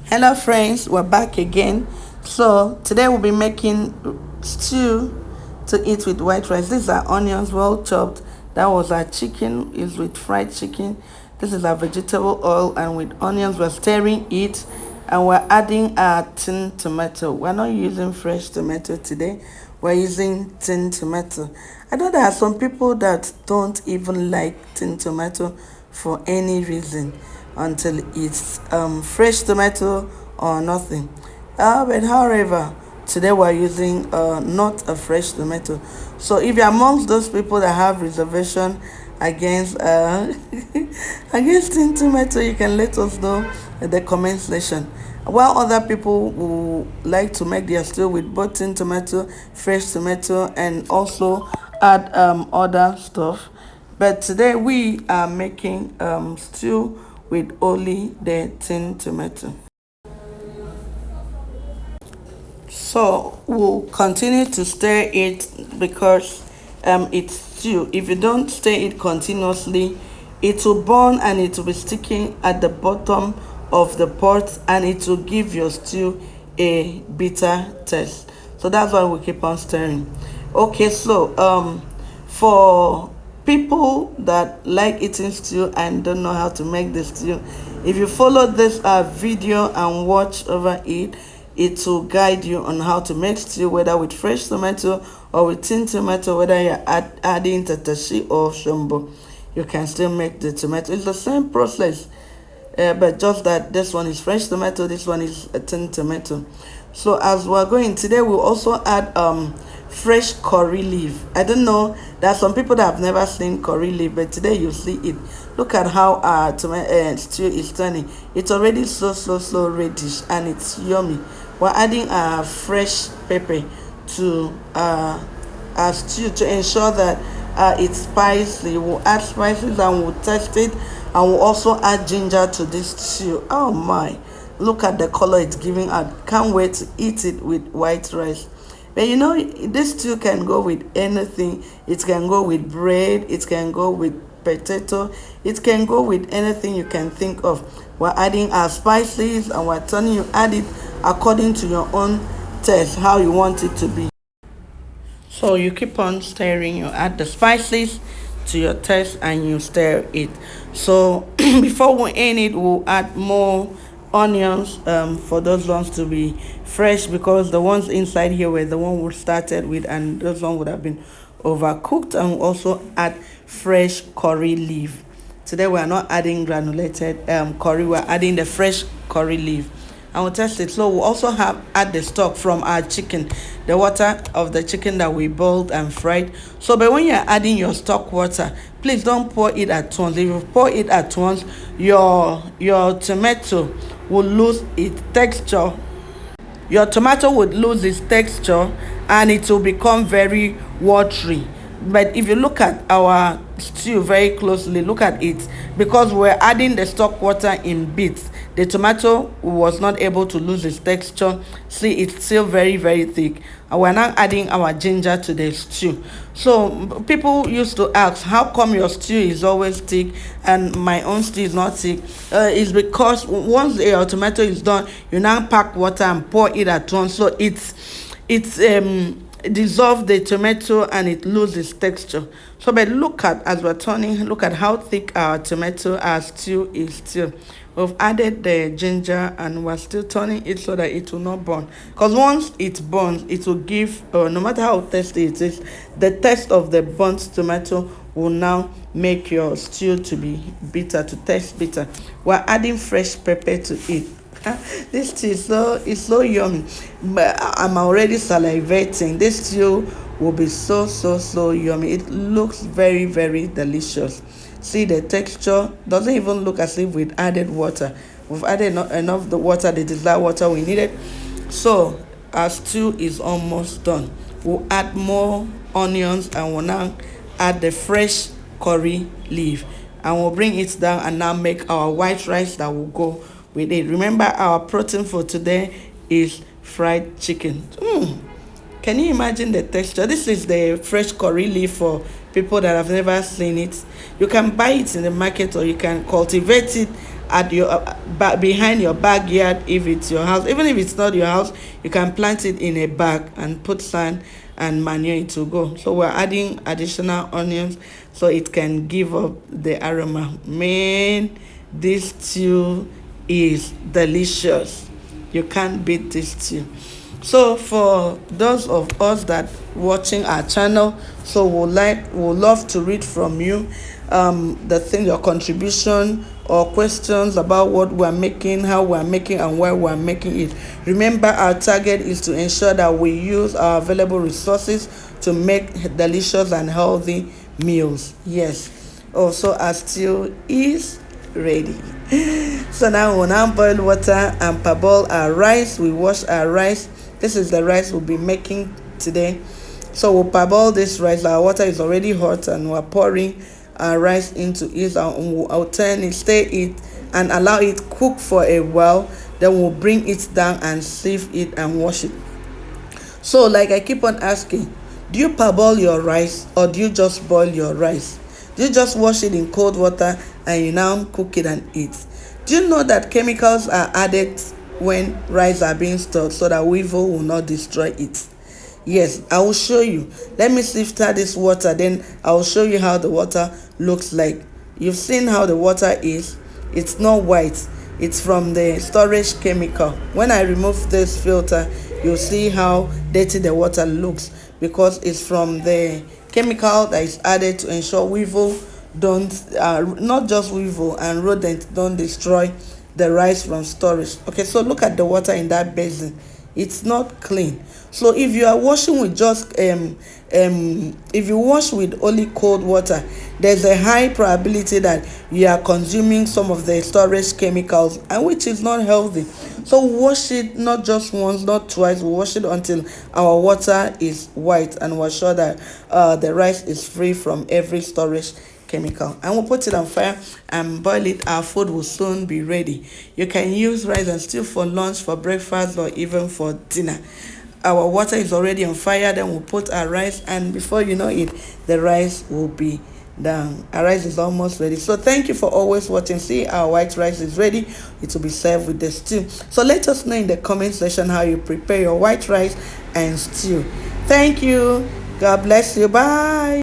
Hello friends, we're back again. So today we'll be making stew to eat with white rice. These are onions well chopped. That was our chicken, is with fried chicken. This is our vegetable oil, and with onions we're stirring it, and we're adding our tin tomato. We're not using fresh tomato today. We're using tin tomato. I know there are some people that don't even like tin tomato for any reason until it's fresh tomato or nothing. But however, today we're using not a fresh tomato. So if you're amongst those people that have reservation against against tin tomato, you can let us know in the comment section. While other people who like to make their stew with both tin tomato, fresh tomato, and also add other stuff. But today we are making stew with only the tin tomato. So we'll continue to stir it because it's stew. If you don't stir it continuously, it will burn and it will be sticking at the bottom of the pot, and it will give your stew a bitter taste. So that's why we keep on stirring. Okay, so for people that like eating stew and don't know how to make the stew, if you follow this video and watch over it, it will guide you on how to make stew, whether with fresh tomato or with tin tomato, whether you're adding tatashi or shombo. You can still make the tomato. It's the same process, but just that this one is fresh tomato, this one is a tin tomato. So as we're going today, we'll also add fresh curry leaf. I don't know, there are some people that have never seen curry leaf, but today you see it. Look at how our tomato stew is turning. It's already so reddish and it's yummy. We're adding fresh pepper to our stew to ensure that it's spicy. We'll add spices and we'll test it, and we'll also add ginger to this stew. Oh my, look at the color it's giving out. Can't wait to eat it with white rice. But you know, this stew can go with anything. It can go with bread, it can go with potato, it can go with anything you can think of. We're adding our spices and we're telling you add it according to your own taste, how you want it to be. So you keep on stirring, you add the spices to your taste and you stir it. So before we end it, we'll add more onions for those ones to be fresh, because the ones inside here were the one we started with, and those ones would have been overcooked. And we'll also add fresh curry leaf. Today we are not adding granulated curry, we're adding the fresh curry leaf, and we'll test it. So we'll also add the stock from our chicken, the water of the chicken that we boiled and fried. So but when you're adding your stock water, please don't pour it at once. If you pour it at once, your tomato will lose its texture. Your tomato would lose its texture and it will become very watery. But if you look at our stew very closely, look at it, because we're adding the stock water in bits, the tomato was not able to lose its texture. See, it's still very thick, and we're now adding our ginger to the stew. So people used to ask, how come your stew is always thick and my own stew is not thick? It's because once your tomato is done, you now pack water and pour it at once, so it's dissolve the tomato and it loses texture. So but look at, as we're turning, look at how thick our tomato, our stew is still. We've added the ginger and we're still turning it so that it will not burn, because once it burns, it will give no matter how tasty it is, the taste of the burnt tomato will now make your stew to be bitter, to taste bitter. We're adding fresh pepper to it. This tea is so yummy, but I'm already salivating. This stew will be so yummy. It looks very delicious. See, the texture doesn't even look as if we've added water. We've added enough the water, the desired water we needed. So our stew is almost done. We'll add more onions and we'll now add the fresh curry leaf, and we'll bring it down and now make our white rice that will go with it. Remember, our protein for today is fried chicken. Can you imagine the texture? This is the fresh curry leaf for people that have never seen it. You can buy it in the market or you can cultivate it at your behind your backyard. If it's your house, even if it's not your house, you can plant it in a bag and put sand and manure, it will go. So we're adding additional onions so it can give up the aroma. Man, this stew is delicious. You can't beat this stew. So for those of us that watching our channel, so would love to read from you the thing, your contribution or questions about what we're making, how we're making, and why we're making it. Remember, our target is to ensure that we use our available resources to make delicious and healthy meals. Yes. Also, our stew is ready. So now we'll now boil water and parboil our rice. We wash our rice. This is the rice we'll be making today. So we'll parboil this rice. Our water is already hot and we're pouring our rice into it, and we'll turn it, stir it, and allow it cook for a while. Then we'll bring it down and sieve it and wash it. So like I keep on asking, do you parboil your rice or do you just boil your rice? Do you just wash it in cold water and you now cook it and eat? Do you know that chemicals are added when rice are being stored so that weevil will not destroy it? Yes, I will show you. Let me sift this water, then I will show you how the water looks like. You've seen how the water is. It's not white. It's from the storage chemical. When I remove this filter, you'll see how dirty the water looks, because it's from the chemical that is added to ensure weevil don't, not just weevil and rodent don't destroy the rice from storage. Okay, so look at the water in that basin. It's not clean. So if you are washing with just if you wash with only cold water, there's a high probability that you are consuming some of the storage chemicals, and which is not healthy. So wash it not just once, not twice. We wash it until our water is white and we're sure that the rice is free from every storage chemical, and we'll put it on fire and boil it. Our food will soon be ready. You can use rice and stew for lunch, for breakfast, or even for dinner. Our water is already on fire. Then we'll put our rice, and before you know it, the rice will be done. Our rice is almost ready. So thank you for always watching. See, our white rice is ready. It will be served with the stew. So let us know in the comment section how you prepare your white rice and stew. Thank you. God bless you. Bye.